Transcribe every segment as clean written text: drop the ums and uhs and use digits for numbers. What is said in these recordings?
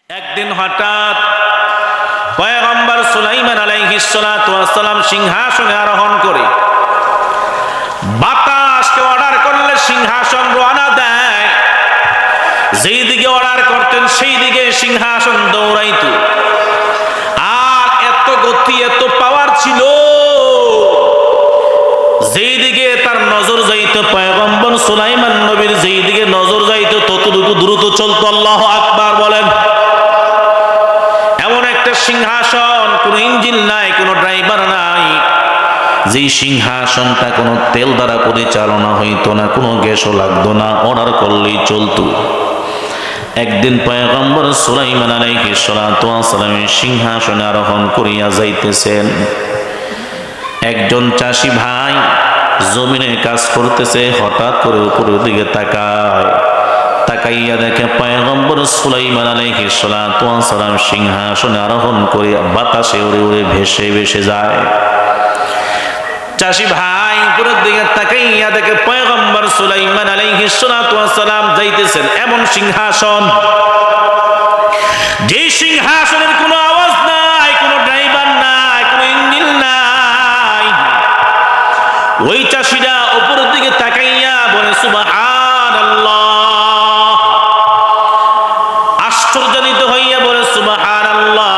একদিন হঠাৎ পয়গম্বর সুলাইমান আলাইহিস সালাতু ওয়াস সালাম সিংহাসনে আরোহণ করে বাতাসকে অর্ডার করলে সিংহাসন রওনা দেয়। যেই দিকে অর্ডার করতেন সেই দিকে সিংহাসন দৌড়াইতো। আর এত গতি এত পাওয়ার ছিল, যেই দিকে তার নজর যাইতো পয়গম্বর সুলাইমান নবীর যেই দিকে নজর যাইতো ততটুকু দ্রুত চলতো। আল্লাহু আকবার বলেন। এমন একটা সিংহাসন, কোনো ইঞ্জিন নাই, কোনো ড্রাইভার নাই, যেই সিংহাসনটা কোনো তেল দ্বারা পরিচালনা হইতো না, কোনো গ্যাসও লাগতো না, অর্ডার করলেই চলতো। একদিন পয়গম্বর সুলাইমান আলাইহিস সালাতু ওয়াস সালামের সিংহাসনে আরোহণ করিয়া যাইতেছেন। একজন চাষি ভাই জমিনে কাজ করতেছে, হঠাৎ করে উপরের দিকে তাকাইয়া দেখে পয়গম্বর সুলাইমান আলাইহিস সালাতু ওয়াস সালাম সিংহাসনে আরোহণ করে বাতাসে উড়ে উড়ে ভেসে ভেসে যায়। চাষি ভাই উপরের দিকে তাকাইয়া দেখে পয়গম্বর সুলাইমান আলাইহিস সালাতু ওয়াস সালাম যাইতেছেন এমন সিংহাসন, যে সিংহাসনের কোনো আওয়াজ নাই, কোনো ড্রাইভার নাই, কোনো ইঞ্জিন নাই। ওই চাষিরা উপরের দিকে তাকাইয়া বলে সুবহানাল্লাহ, আশ্চর্যান্বিত হইয়া বলে সুবহানাল্লাহ।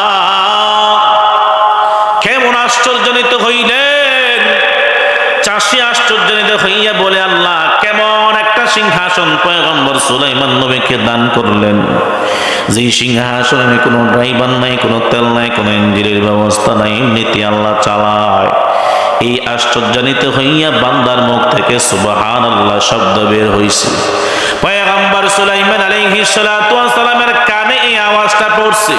কেমন আশ্চর্যান্বিত হইলেন? চাষি আশ্চর্যান্বিত হইয়া বলে, আল্লাহ কেমন একটা সিংহাসন পয়গম্বর সুলাইমান নবীকে দান করলেন, যে সিংহাসনে কোনো ড্রাইভার নাই, কোনো তেল নাই, কোনো ইঞ্জিনের ব্যবস্থা নাই, এমনিতে আল্লাহ চালায়। এই আশ্চর্যান্বিত হইয়া বান্দার মুখ থেকে সুবহানাল্লাহ শব্দ বের হইছে। পয়গম্বর সুলাইমান আলাইহিস সালাতু ওয়াস সালামের কানে এই আওয়াজটা পড়ছে।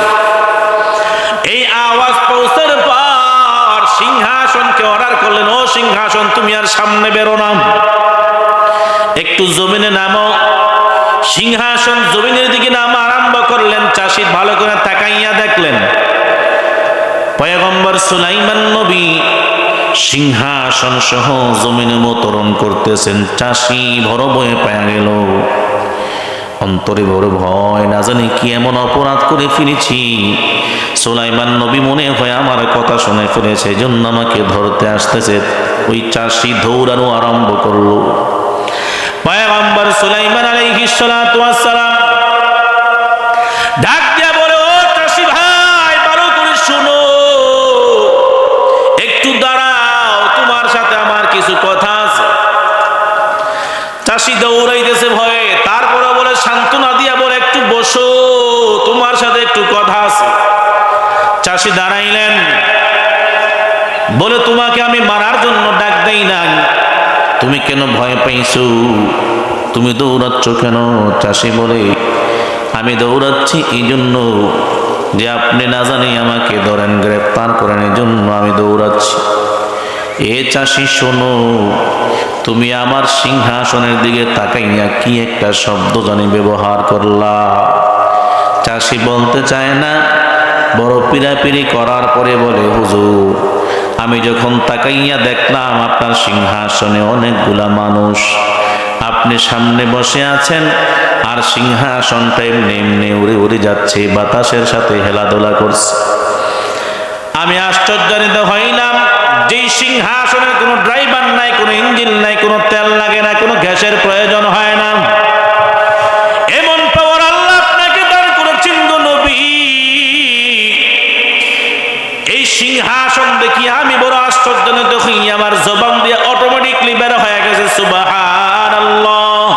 এই আওয়াজ পৌঁছার পর সিংহাসনকে অর্ডার করলেন, ও সিংহাসন তুমি আর সামনে বেরো না, একটু জমিনে নামো। সিংহাসন জমিনের দিকে নামা আরম্ভ করলেন। চাষি ভালো করে তাকাইয়া দেখলেন পয়গম্বর সুলাইমান নবী সিংহাসন সহ জমিনে অবতরণ করতেছেন। চাষি বড় ভয়ে পাওয়া গেল, অন্তরে বড় ভয়, না জানি কি এমন অপরাধ করে ফেলেছি। সুলাইমান নবী মনে হয় আমার কথা শুনে ফেলেছে, এই জন্য আমাকে ধরতে আসতেছে। ওই চাষি দৌড়ানো আরম্ভ করলো। পয়গম্বর সুলাইমান আলাইহিস সালাতু ওয়াস সালাম ডাক দিয়া বলে, ও চাষি ভাই ভালো করে শুনো, একটু দাঁড়াও, তোমার সাথে আমার কিছু কথা আছে। চাষি দৌড়াইতেছে ভয়ে, তারপরে বলে সান্ত্বনা দিয়া বলে, একটু বসো, তোমার সাথে একটু কথা আছে। চাষি দাঁড়াইলেন, বলে তোমাকে আমি মারার জন্য ডাক দেই নাই, তুমি কেন ভয় পাইছো, তুমি দৌড়াচ্ছ কেন? চাষি বলে, আমি দৌড়াচ্ছি এই জন্য যে আপনি না জানি আমাকে ধরেন, গ্রেফতার করেন, এই জন্য আমি দৌড়াচ্ছি। এ চাষি শোনো, তুমি আমার সিংহাসনের দিকে তাকাইয়া কি একটা শব্দ জানি ব্যবহার করলা। চাষি বলতে চায় না, বড় পিড়াপিড়ি করার পরে বলে, হুজুর আমি যখন তাকাইয়া দেখলাম আপনার সিংহাসনে অনেকগুলা মানুষ, আপনি সামনে বসে আছেন আর সিংহাসনটা এমনি এমনি উড়ে উড়ে যাচ্ছে, বাতাসের সাথে হেলাদোলা করছে। আমি আশ্চর্যান্বিত হইলাম, যেই সিংহাসনের কোনো ড্রাইভার নাই, কোনো ইঞ্জিন নাই, কোনো তেল লাগে না, কোনো গ্যাসের প্রয়োজন হয় না, এমন পাওয়ার আল্লাহ আপনাকে দান করেছেন গো নবী। এই সিংহাসন দেখি আমি বড় আশ্চর্যান্বিত হইয়া আমার জবান দিয়ে অটোমেটিকলি বের হয়ে গেছে সুবহানাল্লাহ,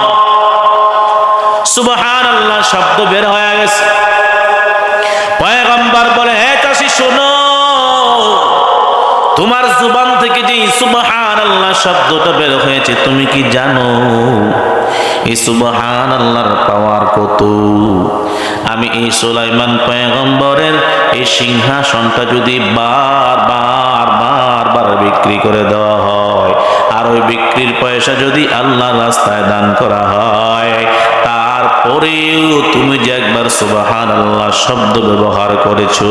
সুবহানাল্লাহ শব্দ বের হয়ে গেছে। পয়গম্বর বলে, হে চাষি শোনো, তোমার জবান থেকে যে সুবহানাল্লাহ শব্দটা বের হয়েছে, তুমি কি জানো এই সুবহানাল্লাহর পাওয়ার কত? আমি এই সুলাইমান পয়গম্বরের এই সিংহাসনটা যদি বার বিক্রি করে দেওয়া হয়, আর ওই বিক্রির পয়সা যদি আল্লাহর রাস্তায় দান করা হয়, তারপরেও তুমি যে একবার সুবহানাল্লাহ শব্দ ব্যবহার করেছো,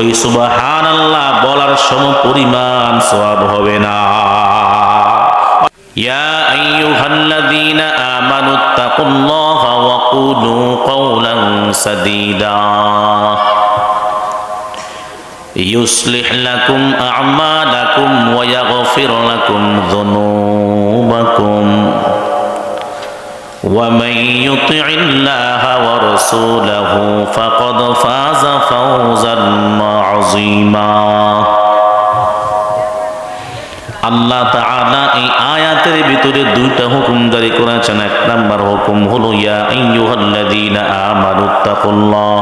ওই সুবহানাল্লাহ বলার সমপরিমাণ সওয়াব হবে না। يا أيها الذين آمنوا اتقوا الله وقولوا قولا سديدا يصلح لكم أعمالكم ويغفر لكم ذنوبكم ومن يطع الله ورسوله فقد فاز فوزا عظيما আল্লাহ তাআলা এই আয়াতের ভিতরে দুইটা হুকুম জারি করেছেন। এক নাম্বার হুকুম হলো ইয়া আইয়ুহাল্লাযীনা আমানুত্তাকুল্লাহ,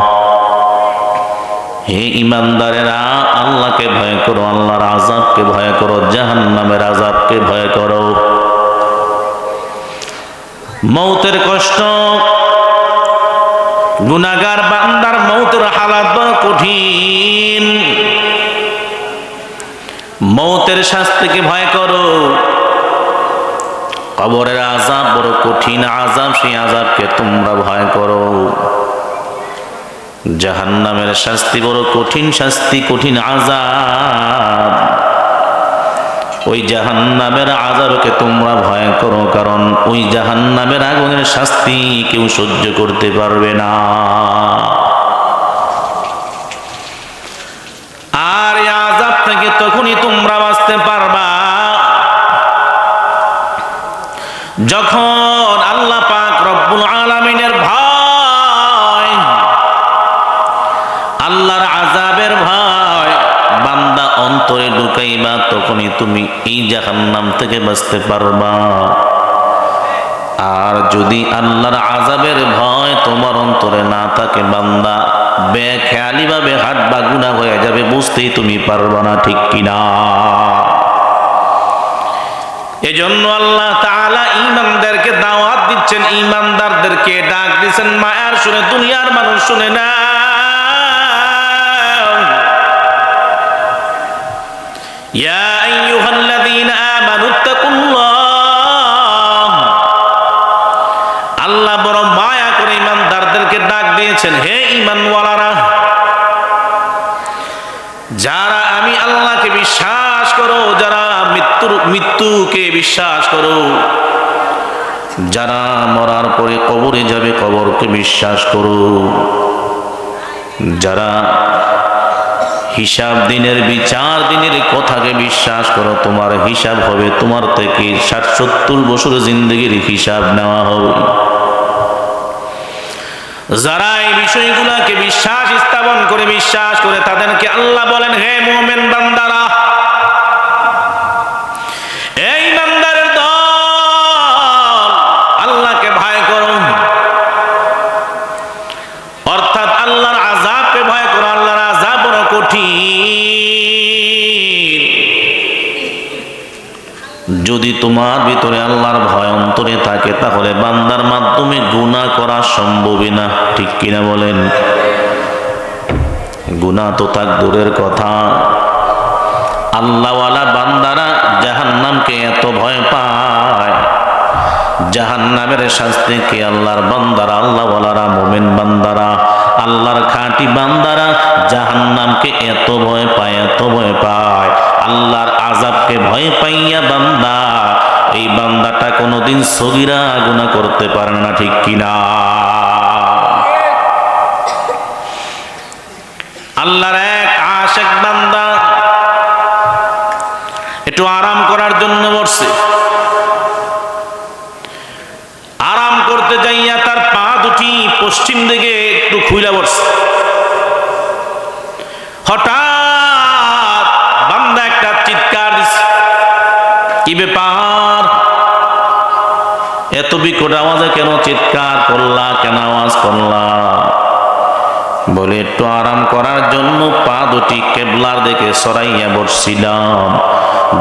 হে ঈমানদারেরা আল্লাহকে ভয় করো, আল্লাহর আযাবকে ভয় করো, জাহান্নামের আযাবকে ভয় করো। মৌতের কষ্ট, গুনাহগার বান্দার মৌতের হালাত বড় কঠিন। মৌতের শাস্তিকে ভয় করো। কবরের আযাব বড় কঠিন আযাব, সেই আযাবকে তোমরা ভয় করো। জাহান্নামের শাস্তি বড় কঠিন শাস্তি, কঠিন আযাব, ওই জাহান্নামের আযাবকে তোমরা ভয় করো, কারণ ওই জাহান্নামের আগুনের শাস্তি কেউ সহ্য করতে পারবে না। আর এই আযাব থেকে তখনই তোমরা বাঁচতে পারবা যখন আল্লাহ পাক রব্বুল আলামিনের ভয়, আল্লাহর আযাবের ভয় বান্দা অন্তরে ঢুকাইবা, তখনই তুমি এই জাহান্নাম থেকে বাঁচতে পারবা। আর যদি আল্লাহর আযাবের ভয় তোমার অন্তরে না থাকে, বান্দা বেখেয়ালি ভাবে হাত বা গুনাহ হয়ে যাবে, বুঝতেই তুমি পারবা না, ঠিক কিনা? এজন্য আল্লাহ তাআলা ঈমানদারকে দাওয়াত দিচ্ছেন, ঈমানদারদেরকে ডাক দিচ্ছেন মায়ার শুনে, দুনিয়ার মানুষ শুনে না। ইয়া আইয়ুহাল্লাযীনা আমানুত্তাকুল্লাহ, আল্লাহ বড় মায়া করে ঈমানদারদেরকে ডাক দিয়েছেন, হে ঈমানওয়ালারা, যারা আমি আল্লাহকে বিশ্বাস করো, যারা মৃত্যুকে বিশ্বাস করো, যারা মরার পরে কবরে যাবে কবরকে বিশ্বাস করো, যারা হিসাব দিনের বিচার দিনের কথাকে বিশ্বাস করো, তোমার হিসাব হবে, তোমার থেকে ৬০-৭০ বছর জিন্দেগির হিসাব নেওয়া হবে। যারা এই বিষয়গুলোকে বিশ্বাস স্থাপন করে বিশ্বাস করে, তাদেরকে আল্লাহ বলেন, হে মুমিন বান্দারা, এই বান্দারের দল, আল্লাহকে ভয় করো, অর্থাৎ আল্লাহর আযাবকে ভয় করো। আল্লাহর আযাব বড় কঠিন। যদি তোমার ভিতরে আল্লাহর ভয় অন্তরে থাকে, তাহলে বান্দার মাধ্যমে গুনাহ করা সম্ভবই না, ঠিক কিনা বলেন? গুনাহ তো তাক দূরের কথা, আল্লাহওয়ালা বান্দারা জাহান্নামকে এত ভয় পায়, জাহান্নামের শাস্তিকে আল্লাহর বান্দারা, আল্লাহওয়ালারা, মুমিন বান্দারা, আল্লাহর খাঁটি বান্দারা জাহান্নামকে এত ভয় পায়, এত ভয় পায়, আল্লাহর আযাবকে ভয় পাইয়া বান্দা, এই বান্দাটা কোনোদিন সগীরা গুনাহ করতে পারে না, ঠিক কিনা? আল্লাহর এক আশিক বান্দা একটু আরাম করার জন্য বসছে। আরাম করতে যাইয়া তার পা দুটি পশ্চিম দিকে একটু খুইলা বসছে। হঠাৎ বান্দা একটা চিৎকার দিছে, কি ব্যাপার? এত বিকট আওয়াজে কেন চিৎকার করলা, কেন আওয়াজ করলা? বলে একটু আরাম করার জন্য পা দুটি কেবলার দিকে সরাইয়া বসছিলাম।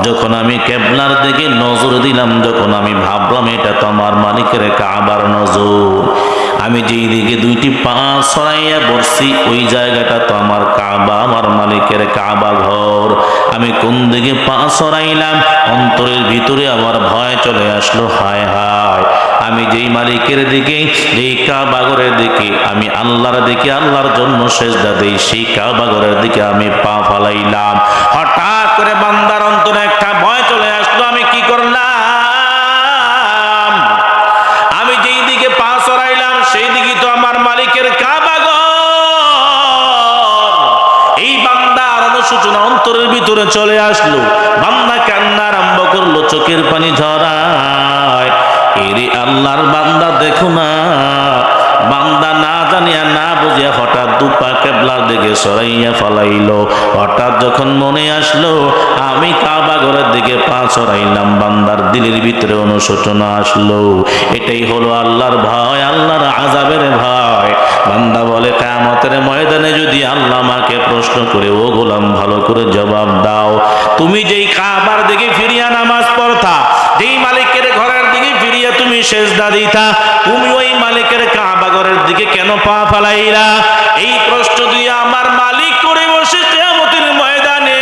যখন আমি কেবলার দিকে নজর দিলাম, যখন আমি ভাবলাম এটা তো আমার মালিকের কাবার নজর, আমি যেই দিকে দুইটি পা সরাইয়া বসছি ওই জায়গাটা তো আমার কাবা, আমার মালিকের কাবা ঘর। আমি কোন দিকে পা সরাইলাম, অন্তরের ভিতরে আমার ভয় চলে আসলো, হায় হায়, আমি যেই মালিকের দিকে, যেই কাবা ঘরের দিকে আমি আল্লাহর দিকে, আল্লাহর জন্য সেজদা দেই, সেই কাবা ঘরের দিকে আমি পা ফালাইলাম। হঠাৎ করে বান্দার অন্তরে একটা ভয় চলে আসলো। আমি কি করলাম? ভিতরে চলে আসলো, বান্দা কান্না আরম্ভ করলো, চোখের পানি ঝরায়। এরে আল্লাহর বান্দা দেখো না, বান্দা না জানিয়া না বুঝিয়া হঠাৎ দুপা কেবলার দিকে সরাইয়া ফলাইলো। হঠাৎ যখন মনে আসলো আমি কাবা ঘরের দিকে পা সরাইলাম, বান্দার দিলের ভিতরে অনুশোচনা আসলো। এটাই হলো আল্লাহর ভয়, আল্লাহর আযাবের ভয়। বান্দা বলে কিয়ামতের ময়দানে যদি আল্লাহ আমাকে প্রশ্ন করে, ও গোলাম ভালো করে জবাব দাও, তুমি যেই কাবার দিকে ফিরিয়া নামাজ পড়তা, যেই মালিকের ঘরের দিকে ফিরিয়া তুমি সেজদা দিতা, তুমি ওই মালিকের কাবা ঘরের দিকে কেন পা ফালাইলা? এই প্রশ্ন দিয়ে আমার মালিক করে বসে কিয়ামতের ময়দানে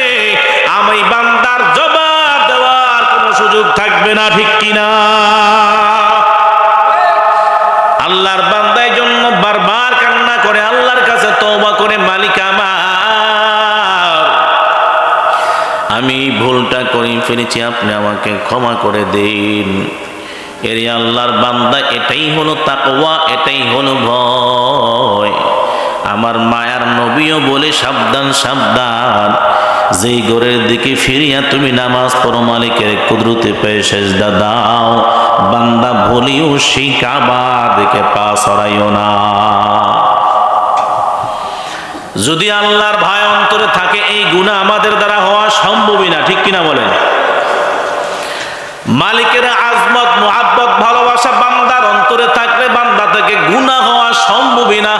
আমি বান্দার জবাব দেওয়ার কোনো সুযোগ থাকবে না, ঠিক কিনা? আল্লাহর বান্দার জন্য বারবার কান্না করে, আল্লাহর কাছে তওবা করে, মালিক আমার, আমি ভুলটা করে ফেলেছি, আপনি আমাকে ক্ষমা করে দিন। এরে আল্লাহর বান্দা, এটাই হলো তাকওয়া, এটাই হলো ভয়। আমার মায়ার নবীও বলে সাবধান সাবধান, যেই ঘরের দিকে ফিরিয়া তুমি নামাজ পড়ো, মালিকের কুদরতে পেয়ে সেজদা দাও, বান্দা ভুলিও সেই কাবার দিকে পা সরাইও না। যদি আল্লাহর ভয় অন্তরে থাকে, এই গুনাহ আমাদের দ্বারা হওয়া সম্ভবই না, ঠিক কিনা বলেন? মালিকের আজমত, মুহাব্বত, ভালোবাসা বান্দার অন্তরে থাকলে বান্দা থেকে গুনাহ হওয়া সম্ভবই না।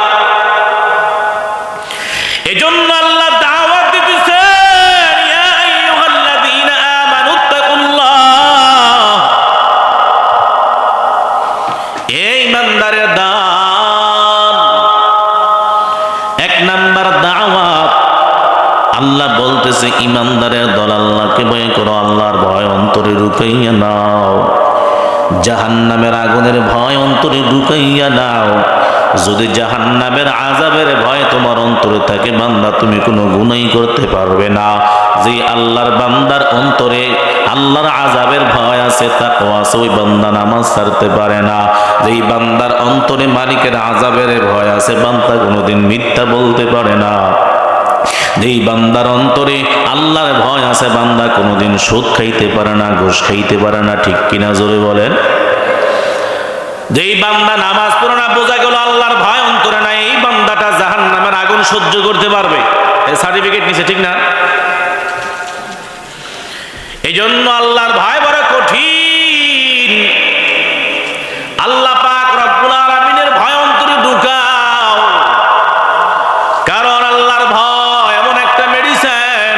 এজন্য আল্লাহ দাওয়াত দিতেছেন, ইয়া আইয়ুহাল্লাযীনা আমানুত্তাকুল্লাহ, এই ইমানদারের দান। এক নাম্বার দাওয়াত, আল্লাহ বলতেছে ইমানদারের দল, আল্লাহকে ভয় করো, আল্লাহর ভয় অন্তরে ঢুকাইয়া নাও, জাহান্নামের আগুনের ভয় অন্তরে ঢুকাইয়া নাও। যদি জাহান্নামের আযাবের ভয় তোমার অন্তরে থাকে, বান্দা তুমি কোনো গুনাহই করতে পারবে না। যে আল্লাহর বান্দার অন্তরে আল্লাহর আযাবের ভয় আছে, তাকওয়া আছে, ওই বান্দা নামাজ ছাড়তে পারে না। যেই বান্দার অন্তরে মালিকের আযাবের ভয় আছে, বান্দা কোনোদিন মিথ্যা বলতে পারে না। যেই বান্দার অন্তরে আল্লাহর ভয় আছে, বান্দা কোনোদিন সুদ খাইতে পারে না, ঘুষ খাইতে পারে না, ঠিক কিনা জোরে বলেন? যেই বান্দা নামাজ পড়ে না, বোঝা গেল আল্লাহর ভয় অন্তরে নাই, এই বান্দাটা জাহান্নামের আগুন সহ্য করতে পারবে, এই সার্টিফিকেট নিছে, ঠিক না? এই জন্য আল্লাহর ভয় বড় কঠিন। আল্লাহ পাক রব্বুল আলামিনের ভয় অন্তরে ঢুকাও, কারণ আল্লাহর ভয় এমন একটা মেডিসিন,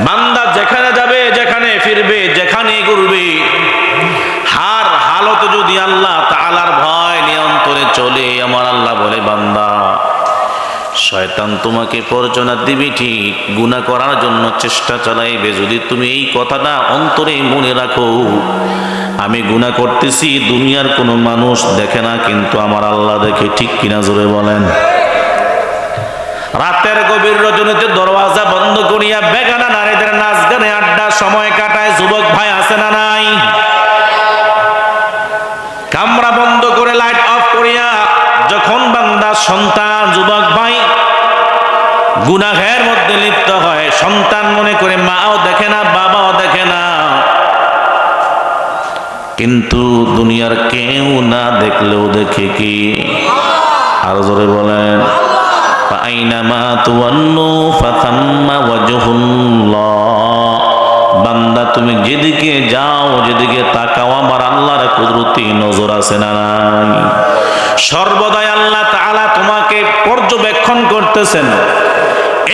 বান্দা যেখানে যাবে, যেখানে ফিরবে, যেখানে ঘুরবে, হার হালত যদি আল্লাহ তাআলার ভয় নিয়ন্ত্রণে চলে, আমার আল্লাহ বলে, বান্দা শয়তান তোমাকে প্ররোচনা দিবে, ঠিক গুনাহ করার জন্য চেষ্টা চালাইবে। যদি তুমি এই কথাটা অন্তরে মনে রাখো, আমি গুনাহ করতেছি, দুনিয়ার কোনো মানুষ দেখে না, কিন্তু আমার আল্লাহ দেখে, ঠিক কিনা জোরে বলেন? রাতের গভীর রজনীতে দরওয়াজা বন্ধ করিয়া বেগানা নারীদের নাচ গানে আড্ডা সময় কাটায় যুবক ভাই আছে না নাই? কামরা বন্ধ করে লাইট অফ করিয়া যখন বান্দা সন্তান যুবক ভাই গুনাহের মধ্যে লিপ্ত হয়, সন্তান মনে করে মাও দেখে না, বাবাও দেখে না, কিন্তু দুনিয়ার কেউ না দেখলেও দেখে কি? আরো জোরে বলেন, ফাআইনামা তুওয়াল্লু ফাতাম্মা ওয়াজহুল্লাহ। বান্দা তুমি যেদিকে যাও, যেদিকে তাকাও, আমার আল্লাহর কুদরতি নজর আছে না নাই? সর্বদাই আল্লাহ তাআলা তোমাকে পর্যবেক্ষণ করতেছেন।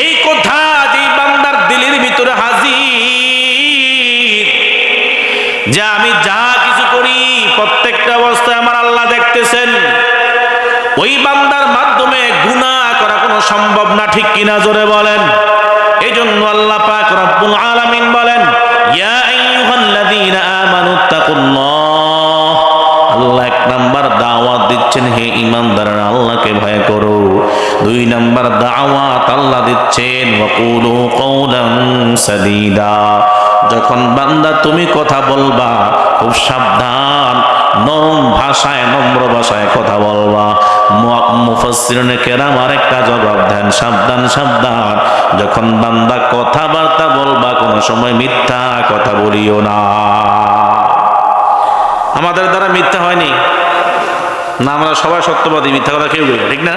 এই কথা যে বান্দার দিলের ভিতরে হাজির, যে আমি যা কিছু করি প্রত্যেকটা অবস্থায় আমার আল্লাহ দেখতেছেন, ওই বান্দার মাধ্যমে গুনাহ করা কোনো সম্ভব না, ঠিক কিনা জোরে বলেন? এই জন্য আল্লাহ পাক রব্বুল আলামিন বলেন, ইয়া আইয়ুহাল্লাযীনা আমানুত্তাকুল্লাহ। আল্লাহ এক নাম্বার দাওয়াত দিচ্ছেন, হে ঈমানদাররা আল্লাহকে ভয় করো। দুই নাম্বার দাওয়াত আল্লাহ দিচ্ছেন, ওয়াকুলু কওলান সাদীদা। যখন বান্দা তুমি কথা বলবা, খুব সাবধান, নরম ভাষায়, নম্র ভাষায় কথা বলবা। মুফাসসিরিনে কেরাম আরেকটা জবাব দেন, সাবধান সাবধান, যখন বান্দা কথাবার্তা বলবা কোনো সময় মিথ্যা কথা বলিও না। আমাদের দ্বারা মিথ্যা হয়নি না, আমরা সবাই সত্যবাদী, মিথ্যা কথা কেউ বলি না, ঠিক না?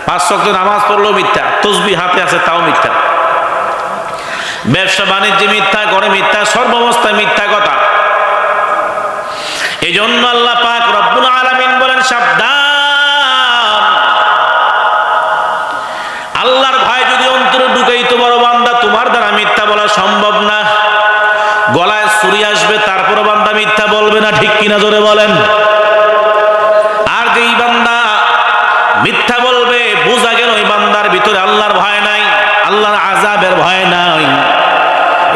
5 ওয়াক্ত নামাজ পড়লেও মিথ্যা, তসবিহ হাতে আছে তাও মিথ্যা, ব্যবসা বাণিজ্যে মিথ্যা, করে মিথ্যা, সর্বাবস্থায় মিথ্যা কথা। এই জন্য আল্লাহ পাক রব্বুল আলামিন বলেন সাবধান। আল্লাহর ভয় যদি অন্তরে ঢুকাইতে পারো বান্দা, তোমার দ্বারা মিথ্যা বলা সম্ভব না। গলায় ছুরি আসবে তারপর বান্দা মিথ্যা বলবে না, ঠিক কিনা জোরে বলেন। আর যেই বান্দা মিথ্যা বলবে, বোঝা গেল ওই বান্দার ভিতরে আল্লাহর ভয় নাই, আল্লাহর আযাবের ভয় নাই।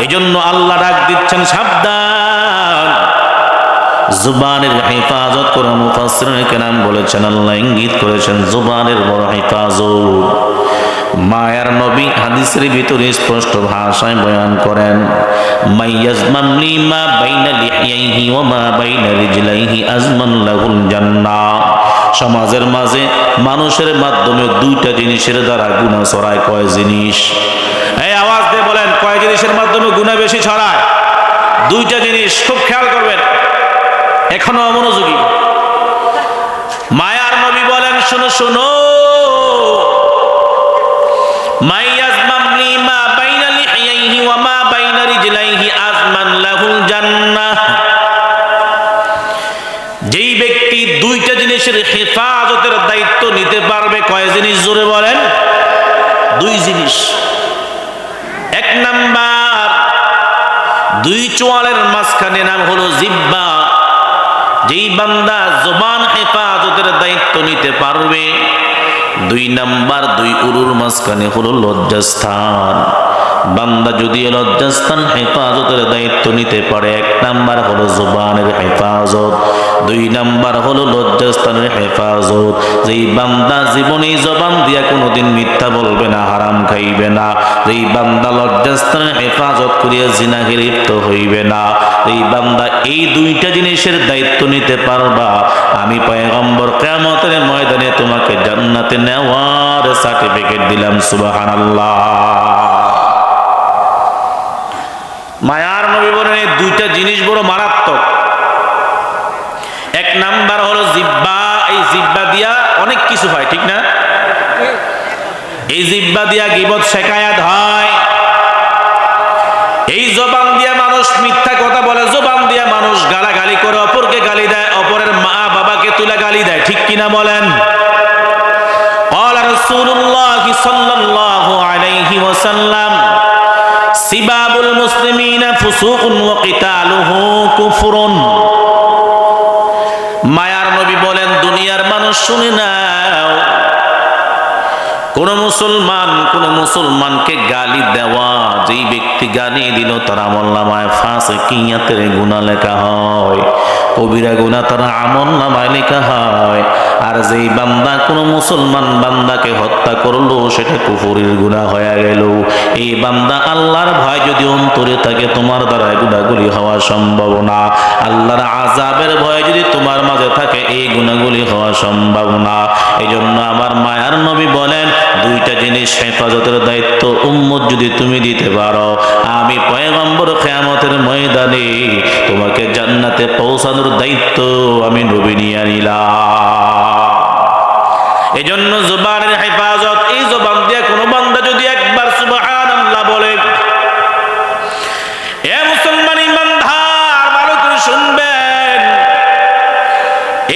এই জন্য আল্লাহ ডাক দিচ্ছেন সাবধান, জুবানের হেফাজত করো। মুফাসসিরিনে কেরাম বলেছেন, আল্লাহ ইঙ্গিত করেছেন জুবানের বড় হেফাজত। মায়ার নবী হাদিসের ভিতরে স্পষ্ট ভাষায় বয়ান করেন, মাইয়াজমান লিমা বাইনা লিহিয়াইহি ওয়া মা বাইনা রিজলাইহি আজমান লাহুল জান্নাহ। সমাজের মাঝে মানুষের মাধ্যমে দুইটা জিনিসের দ্বারা গুনাহ ছড়ায়। কয় জিনিস? এই আওয়াজ দিয়ে বলেন, কয় জিনিসের মাধ্যমে গুনাহ বেশি ছড়ায়? দুইটা জিনিস, খুব খেয়াল করবেন, এখনো অমনোযোগী। মায়ার নবী বলেন, শোনো শোনো, মাইয়াজমান লিমা বাইনা লিহিয়াইহি ওয়া মা বাইনা রিজলাইহি আজমান লাহুল জান্নাহ। যেই ব্যক্তি দুইটা জিনিসের হেফাজতের দায়িত্ব নিতে পারবে, কয় জিনিস জোরে বলেন? 2 জিনিস। 1 নাম্বার, 2 চোয়ালের মাঝখানে নাম হলো জিহ্বা। যেই বান্দা জবান হেফাজতের দায়িত্ব নিতে পারবে, 2 নাম্বার 2 উরুর মাঝখানে হলো লজ্জাস্থান। বান্দা যদি লজ্জাস্থান হেফাজতের দায়িত্ব নিতে পারে, 1 নাম্বার হলো জবানের হেফাজত, 2 নাম্বার হলো লজ্জাস্থানের হেফাজত। যেই বান্দা জীবনে জবান দিয়া কোনোদিন মিথ্যা বলবে না, হারাম খাইবে না, যেই বান্দা লজ্জাস্থানের হেফাজত করিয়া জিনাহে লিপ্ত হইবে না, এই বান্দা এই 2টা জিনিসের দায়িত্ব নিতে পারবা, আমি পয়গম্বর কিয়ামতের ময়দানে তোমাকে জান্নাতে নেওয়ার সার্টিফিকেট দিলাম। সুবহানাল্লাহ। মায়ার নবী বলেন, এই 2টা জিনিস বড় মারাত্মক। 1 নাম্বার হলো জিহ্বা। এই জিহ্বা দিয়া অনেক কিছু হয়, ঠিক না? এই জিহ্বা দিয়া গীবত শেখায়াত হয়। এই জবান দিয়া মানুষ মিথ্যা কথা বলে, জবান দিয়া মানুষ গালাগালি করে, অপরকে গালি দেয়, অপরের মা বাবাকে তুলে গালি দেয়, ঠিক কিনা বলেন? ক্বালা রাসূলুল্লাহ সাল্লাল্লাহু আলাইহি ওয়াসাল্লাম, সিবাবুল মুসলিমিনা ফুসুকুন ওয়া কিতালুহু কুফরুন। মায়ার নবী বলেন, দুনিয়ার মানুষ শুনে নাও, কোন মুসলমানকে গালি দেওয়া, যেই ব্যক্তি গালি দিল তার আমলনামায় ফাসিকিয়াতের গুনাহ লেখা হয়, কবিরা গুনাহ তার আমলনামায় লেখা হয়। আর যেই বান্দা কোন মুসলমান বান্দাকে হত্যা করলো, সেটা কুফরের গুনাহ হয়ে গেল। এই বান্দা আল্লাহর ভয় যদি অন্তরে থাকে, তোমার দ্বারা গুনাহগুলি হওয়া সম্ভব না। আল্লাহর আযাবের ভয় যদি তোমার মাঝে থাকে, এই গুনাহগুলি হওয়া সম্ভব না। এই জন্য আমার মায়ার নবী বলেন, 2টা জিনিস হেফাজতের দায়িত্ব উম্মত যদি তুমি দিতে পারো, আমি পয়গম্বর কিয়ামতের ময়দানে তোমাকে জান্নাতে পৌঁছানোর দায়িত্ব আমি নবী নিয়ে নিলাম। এজন্য জবানের হেফাজত, এই জবান দিয়ে কোনো বান্দা যদি একবার সুবহানাল্লাহ বলে, এ মুসলমান ইমানদার ভালো করে শুনবেন,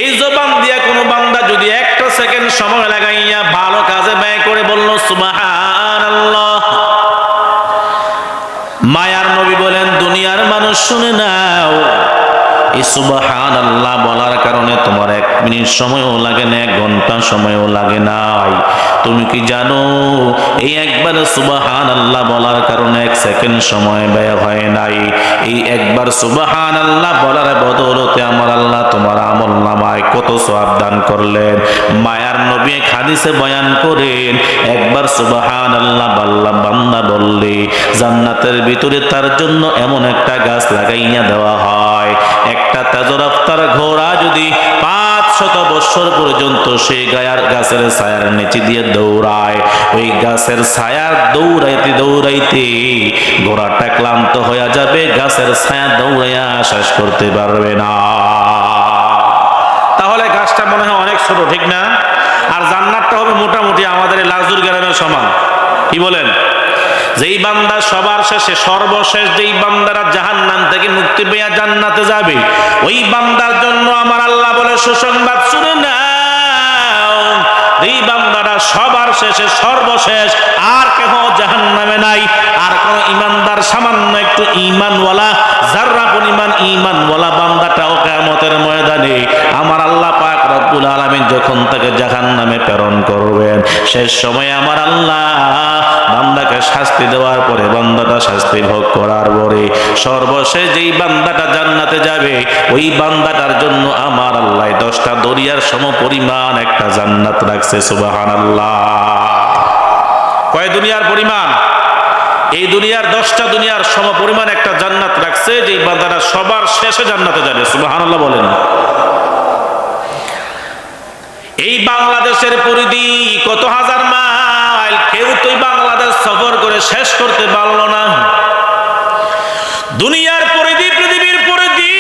এই জবান দিয়ে কোনো বান্দা যদি 1টা সেকেন্ড সময় লাগাইয়া ভালো কাজে ব্যয় করে বলল সুবহানাল্লাহ, মায়ার নবী বলেন, দুনিয়ার মানুষ শুনে নাও, এই সুবহানাল্লাহ বলার কারণে তোমার 1 মিনিট সময়ও লাগে না, 1 ঘন্টা সময়ও লাগে নাই। তুমি কি জানো, এই একবার সুবহানাল্লাহ বলার কারণে 1 সেকেন্ড সময় ব্যয় হয় নাই। এই একবার সুবহানাল্লাহ বলার বদৌলতে আমার আল্লাহ তোমার আমলনামায় কত সওয়াব দান করলেন। মায়ার নবী হাদিসে বয়ান করেন, একবার সুবহানাল্লাহ বান্দা বললে জান্নাতের ভিতরে তার জন্য এমন একটা গাছ লাগাইয়া দেওয়া হয়, একটা একটা তেজরাফতার ঘোড়া যদি 500 বছর পর্যন্ত সেই গাছের ছায়ার নিচে দিয়ে দৌড়ায়, ওই গাছের ছায়ার দৌড়াইতে দৌড়াইতে ঘোড়াটা ক্লান্ত হয়ে যাবে, গাছের ছায়া দৌড়াইয়া শেষ করতে পারবে না। তাহলে গাছটা মনে হয় অনেক ছোট, ঠিক না? আর জান্নাতটা হবে মোটামুটি আমাদের লাজুর গ্রামের সমান। কি বলেন? যেই বান্দা সবার শেষে সর্বশেষ যেই বান্দারা জাহান্নাম থেকে মুক্তি পেয়ে জান্নাতে যাবে, ওই বান্দার জন্য আমার আল্লাহ বলে সুসংবাদ শুনে নাও, এই বান্দারা সবার শেষে সর্বশেষ আর কেহ জাহান্নামে নাই। আর কোন ইমানদার সামান্য একটু ঈমানওয়ালা, যাররা পরিমাণ ঈমানওয়ালা বান্দাটাও কিয়ামতের ময়দানে আমার আল্লাহ পাক রব্বুল আলামিন যখন তাকে জাহান্নামে প্রেরণ করবেন, শেষ সময় আমার আল্লাহ বান্দাকে শাস্তি দেওয়ার পরে, বান্দাটা শাস্তি ভোগ করার পরে সর্বশেষ যেই বান্দাটা জান্নাতে যাবে, ওই বান্দাটার জন্য আমার আল্লাহ 10টা দরিয়ার সমপরিমাণ একটা জান্নাত রাখছে। সুবহানাল্লাহ। কয় দুনিয়ার পরিমাণ? এই দুনিয়ার 10টা দুনিয়ার সমপরিমাণ একটা জান্নাত রাখছে, যেই বান্দাটা সবার শেষে জান্নাতে যাবে। সুবহানাল্লাহ বলেন। এই বাংলাদেশের পরিধি কত হাজার মাইল, কেউ তো বাংলাদেশ সফর করে শেষ করতে পারলো না। দুনিয়ার পরিধি, পৃথিবীর পরিধি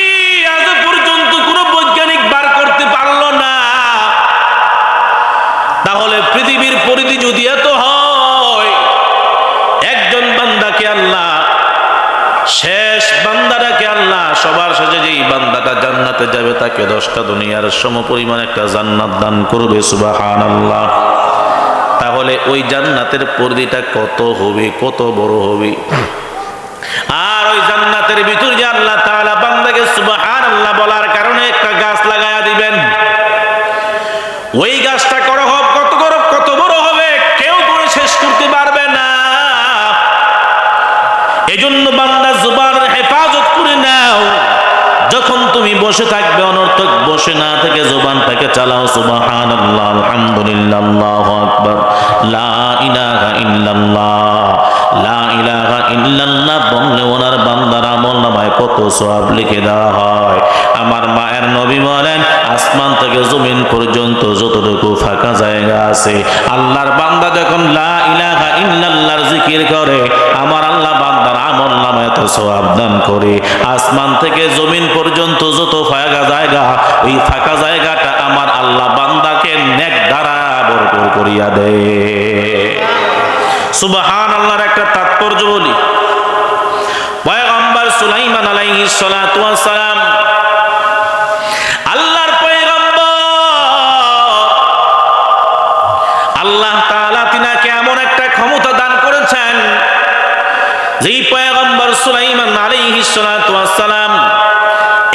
আজ পর্যন্ত কোনো বৈজ্ঞানিক বার করতে পারলো না। তাহলে পৃথিবীর পরিধি যদি এত হয়, একজন বান্দাকে আল্লাহ, শেষ বান্দাটাকে আল্লাহ সবার শেষে যেই বান্দাটা জান্নাতে যাবে তাকে 10টা দুনিয়ার সমপরিমাণ একটা জান্নাত দান করবে। সুবহানাল্লাহ। তাহলে ওই জান্নাতের পরিধিটা কত হবে, কত বড় হবে। আর ওই জান্নাতের ভিতর যে আল্লাহ তাআলা বান্দাকে সুবহানাল্লাহ বলার কারণে একটা গাছ লাগায়া দিবেন, ওই গাছটা কত বড় হবে কেউ করে শেষ করতে পারবে না। এজন্য বান্দা জুবানের হেফাজত করে নাও। যখন তুমি বসে থাকবে অনর্থক বসে না থেকে জবানটাকে চালাও। সুবহানাল্লাহ, আলহামদুলিল্লাহ, আল্লাহু আকবার, লা ইলাহা ইল্লাল্লাহ, লা ইলাহা ইল্লাল্লাহ বললে ওনার বান্দার আমলনামায় কত সওয়াব লিখে দেওয়া হয়। আমার মায়ের নবী বলেন, আসমান থেকে জমিন পর্যন্ত যতটুকু ফাঁকা জায়গা আছে, আল্লাহর বান্দা যখন লা ইলাহা ইল্লাল্লাহর জিকির করে, আমার আল্লাহ বান্দার আমলনামায় এত সওয়াব দান করে। আসমান থেকে জমিন পর্যন্ত যত ফাঁকা জায়গা, ওই ফাঁকা জায়গাটা আমার আল্লাহ বান্দাকে নেক দ্বারা ভরপুর করিয়া দেয়। সুবহানাল্লাহর একটা তাৎপর্য বলি। পয়গম্বর সুলাইমান আলাইহিস সালাতু ওয়াস সালাম, আল্লাহর পয়গম্বর, আল্লাহ তাআলা তিনাকে এমন একটা ক্ষমতা দান করেছেন, যেই পয়গম্বর সুলাইমান আলাইহিস সালাতু ওয়াস সালাম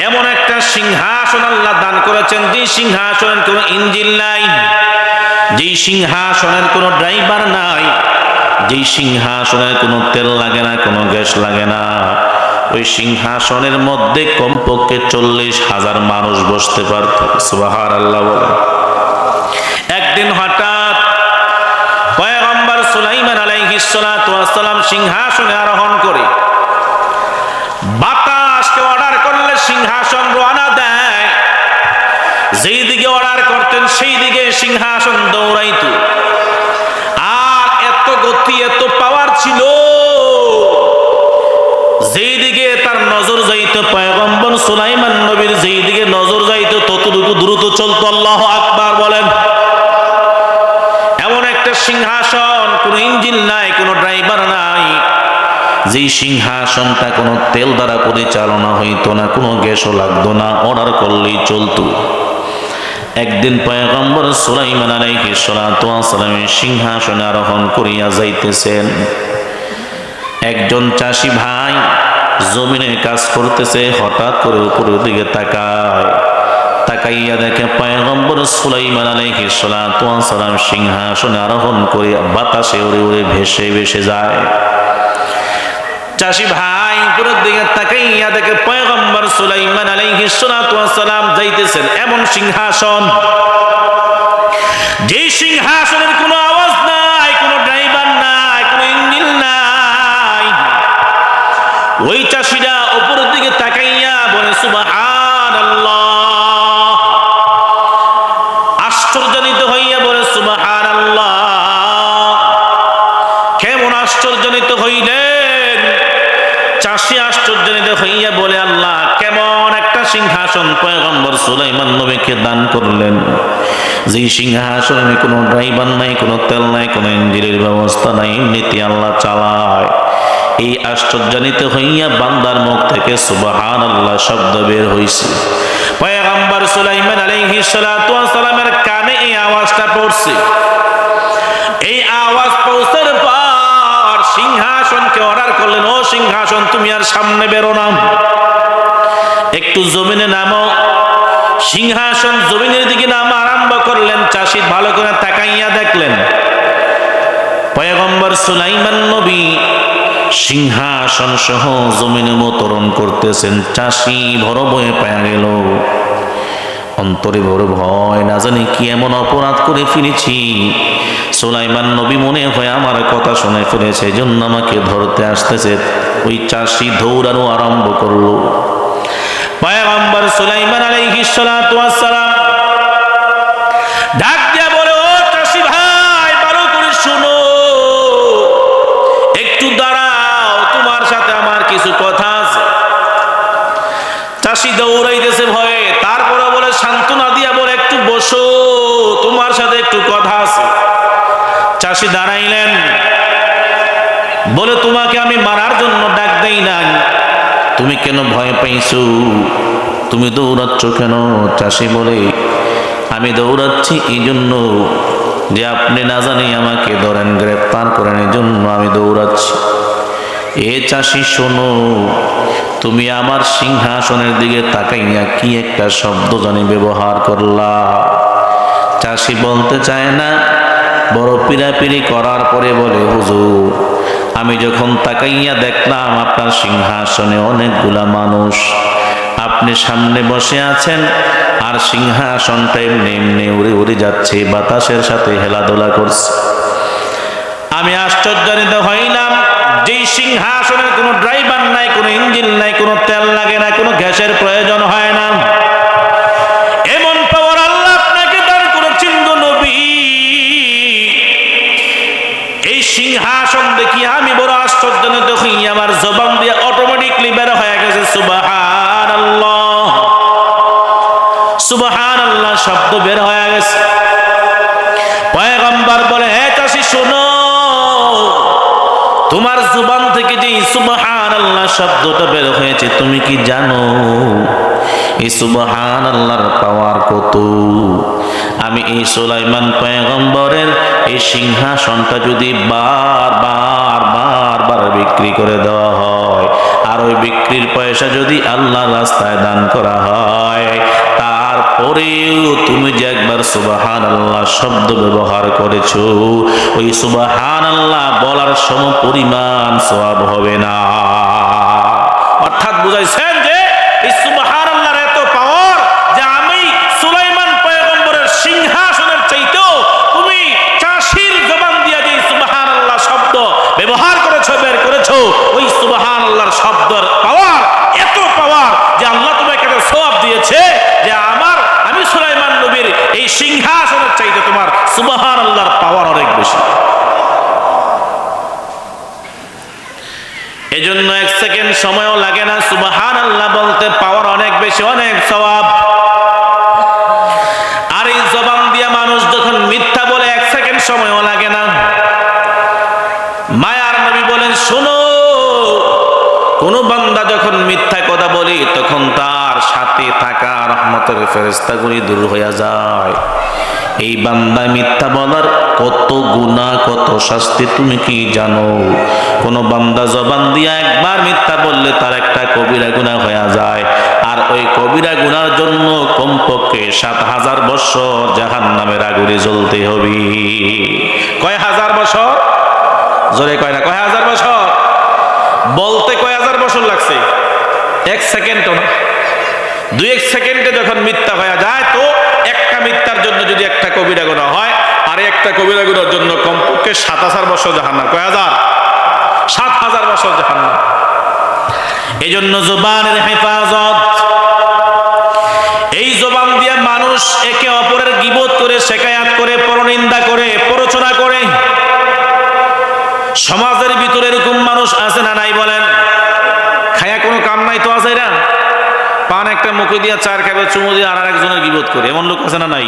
এমন একটা সিংহাসন আল্লাহ দান করেছেন, যে সিংহাসনের কোনো ইঞ্জিন নাই, যেই সিংহাসনের কোনো ড্রাইভার নাই, যেই সিংহাসনের কোনো তেল লাগে না, কোনো গ্যাস লাগে না। ওই সিংহাসনের মধ্যে কমপক্ষে 40,000 মানুষ বসতে পারত। সুবহানাল্লাহ বলেন। একদিন হঠাৎ পয়গম্বর সুলাইমান আলাইহিস সালাতু ওয়াস সালাম সিংহাসনে আরোহণ করে বাতাসকে অর্ডার করলে সিংহাসন রওনা দেয়। যেই দিকে অর্ডার করতেন সেই দিকে সিংহাসন দৌড়াইতো। আর এত গতি, এত পাওয়ার ছিল, যেই দিকে তার নজর যাইতো, পয়গম্বর সুলাইমান নবীর যেই দিকে নজর যাইতো ততটুকু দ্রুত চলতো। আল্লাহু আকবার বলেন। এমন একটা সিংহাসন, কোনো ইঞ্জিন নাই, কোনো ড্রাইভার নাই, যেই সিংহাসনটা কোনো তেল দ্বারা পরিচালনা হইতো না, কোনো গ্যাসও লাগতো না, অর্ডার করলেই চলতো। একদিন পয়গম্বর সুলাইমান আলাইহিস সালাতু ওয়াস সালাম সিংহাসনে আরোহণ করিয়া যাইতেছেন। একজন চাষি ভাই জমিনে কাজ করতেছে, হঠাৎ করে উপরের দিকে তাকাইয়া দেখে পয়গম্বর সুলাইমান আলাইহিস সালাতু ওয়াস সালাম সিংহাসনে আরোহণ করে বাতাসে উড়ে উড়ে ভেসে ভেসে যায়। চাষি ভাই উপরের দিকে তাকাইয়া দেখে পয়গম্বর সুলাইমান আলাইহিস সালাতু ওয়াস সালাম যাইতেছেন এমন সিংহাসন, যে সিংহাসনের কোনো আওয়াজ নাই, কোনো ড্রাইভার নাই, কোনো ইঞ্জিন নাই। ওই চাষিরা উপরের দিকে তাকাইয়া বলে, সুবহানাল্লাহ, হইয়া বলে, আল্লাহ কেমন একটা সিংহাসন পয়গম্বর সুলাইমান নবীকে দান করলেন, যে সিংহাসনে কোনো ড্রাইভার নাই, কোনো তেল নাই, কোনো ইঞ্জিনের ব্যবস্থা নাই, এমনিতে আল্লাহ চালায়। এই আশ্চর্যান্বিত হইয়া বান্দার মুখ থেকে সুবহানাল্লাহ শব্দ বের হইছে। পয়গম্বর সুলাইমান আলাইহিস সালাতু ওয়াস সালামের কানে এই আওয়াজটা পড়ছে। এই আওয়াজ পৌঁছার পর সিংহাসনকে অর্ডার করলেন, ও সিংহাসন তুমি আর সামনে বেরো না, একটু জমিনে নামো। সিংহাসন জমিনের দিকে নামা আরম্ভ করলেন। চাষি ভালো করে তাকাইয়া দেখলেন পয়গম্বর সুলাইমান নবী সিংহাসন সহ জমিনে অবতরণ করতেছেন। চাষি বড় ভয়ে পাওয়া গেল, অন্তরে বড় ভয়, না জানি কি এমন অপরাধ করে ফিরেছি। সুলাইমান নবী মনে হয় আমার কথা শুনে ফেলেছে, জন্য আমাকে ধরতে আসতেছে। ওই চাষি দৌড়ানো আরম্ভ করলো। পয়গম্বর সুলাইমান আলাইহিস সালাতু ওয়াস সালাম ডাক দিয়া বলে, ও চাষি ভাই, ভালো করে শুনো, একটু দাঁড়াও, তোমার সাথে আমার কিছু কথা আছে। চাষি দৌড়াইতেছে ভয়ে, তারপরে বলে সান্ত্বনা দিয়া বলে, একটু বসো, তোমার সাথে একটু কথা আছে। চাষি দাঁড়াইলেন, বলে তোমাকে আমি মারার জন্য ডাক দেই নাই, তুমি কেন ভয় পাইছো, তুমি দৌড়াচ্ছ কেন? চাষি বলে, আমি দৌড়াচ্ছি এই জন্য যে আপনি না জানি আমাকে ধরেন, গ্রেফতার করেন, এই জন্য আমি দৌড়াচ্ছি। এ চাষি শোনো, তুমি আমার সিংহাসনের দিকে তাকাইয়া কি একটা শব্দ জানি ব্যবহার করলা। চাষি বলতে চায় না, বড় পিড়াপিড়ি করার পরে বলে, হুজুর আমি যখন তাকাইয়া দেখলাম আপনার সিংহাসনে অনেকগুলা মানুষ, আপনি সামনে বসে আছেন আর সিংহাসনটা এমনি এমনি উড়ে উড়ে যাচ্ছে, বাতাসের সাথে হেলাদোলা করছে। আমি আশ্চর্যান্বিত হইলাম, যেই সিংহাসনের কোনো ড্রাইভার নাই, কোনো ইঞ্জিন নাই, কোনো তেল লাগে না, কোনো গ্যাসের প্রয়োজন হয় না, এমন পাওয়ার আল্লাহ আপনাকে দান করেছেন গো নবী। এই সিংহাসন দেখি আমি বড় আশ্চর্যান্বিত হইয়া আমার জবান দিয়ে অটোমেটিকলি বের হয়ে গেছে সুবহানাল্লাহ, সুবহানাল্লাহ শব্দ বের হয়ে গেছে। পয়গম্বর বলে, হে চাষি শোনো, তোমার জবান থেকে যে সুবহানাল্লাহ শব্দটা বের হয়েছে, তুমি কি জানো এই সুবহানাল্লাহর পাওয়ার কত? আমি এই সুলাইমান পয়গম্বরের এই সিংহাসনটা যদি বার বিক্রি করে দেওয়া হয়, আর ওই বিক্রির পয়সা যদি আল্লাহর রাস্তায় দান করা হয়, তারপরেও তুমি যে একবার সুবহানাল্লাহ শব্দ ব্যবহার করেছো, ওই সুবহানাল্লাহ বলার সমপরিমাণ সওয়াব হবে না। অর্থাৎ বুঝাইছেন যে এই সুবহানাল্লাহর এত পাওয়ার যে আমি সুলাইমান পয়গম্বরের সিংহাসনের চাইতেও তুমি চাষির জবান দিয়ে যে সুবহানাল্লাহ শব্দ ব্যবহার করেছো, বের করেছো, ওই সুবহানাল্লাহর শব্দের পাওয়ার এত পাওয়ার যে আল্লাহ তোমাকে এত সওয়াব দিয়েছে যে আমি সুলাইমান নবীর এই সিংহাসনের চাইতে তোমার সুবহানাল্লাহর পাওয়ার অনেক বেশি। এজন্য এক সেকেন্ড সময়ও লাগে না সুবহানাল্লাহ বলতে, পাওয়ার অনেক বেশি, অনেক সওয়াব। আর এই জবান দিয়া মানুষ যখন মিথ্যা বলে এক সেকেন্ড সময়ও লাগে না। মায়ার নবী বলেন, শোনো, কোন বান্দা যখন মিথ্যা কথা বলে তখন তার সাথে থাকা রহমতের ফেরেশতাগুলি দূর হয়ে যায়। এই বান্দা মিথ্যা বলার কত গুনাহ, কত শাস্তি তুমি কি জানো? কোন বান্দা জবান দিয়া একবার মিথ্যা বললে তার একটা কবিরা গুনাহ হয়ে যায়, আর ওই কবিরা গুনার জন্য কমপক্ষে ৭,০০০ বছর জাহান্নামের আগুনে জ্বলতে হবে। কয় হাজার বছর? জোরে কয় না, কয় হাজার বছর? বলতে কয় হাজার বছর লাগছে? এক সেকেন্ডও না, ২-১ সেকেন্ডে যখন মিথ্যা হয়ে যায়, তো একটা মিথ্যার জন্য যদি একটা কবিরা গুনাহ হয়, আর একটা কবিরা গুনার জন্য কমপক্ষে ৭,০০০ বছর জাহান্নাম। কয় হাজার? ৭,০০০ বছর জাহান্নাম। এই জন্য জবানের হেফাজত। এই জবান দিয়ে মানুষ একে অপরের গীবত করে, শেকায়াত করে, পরনিন্দা করে, প্ররোচনা করে। সমাজের ভিতরে এরকম মানুষ আছে না নাই বলেন? খায়া কোনো কাম নাই নাই তো আছে এরা, পান একটা মুখে দিয়া চার খাবে চুমু দিয়ে আর একজনের গিবত করে, এমন লোক আছে না নাই?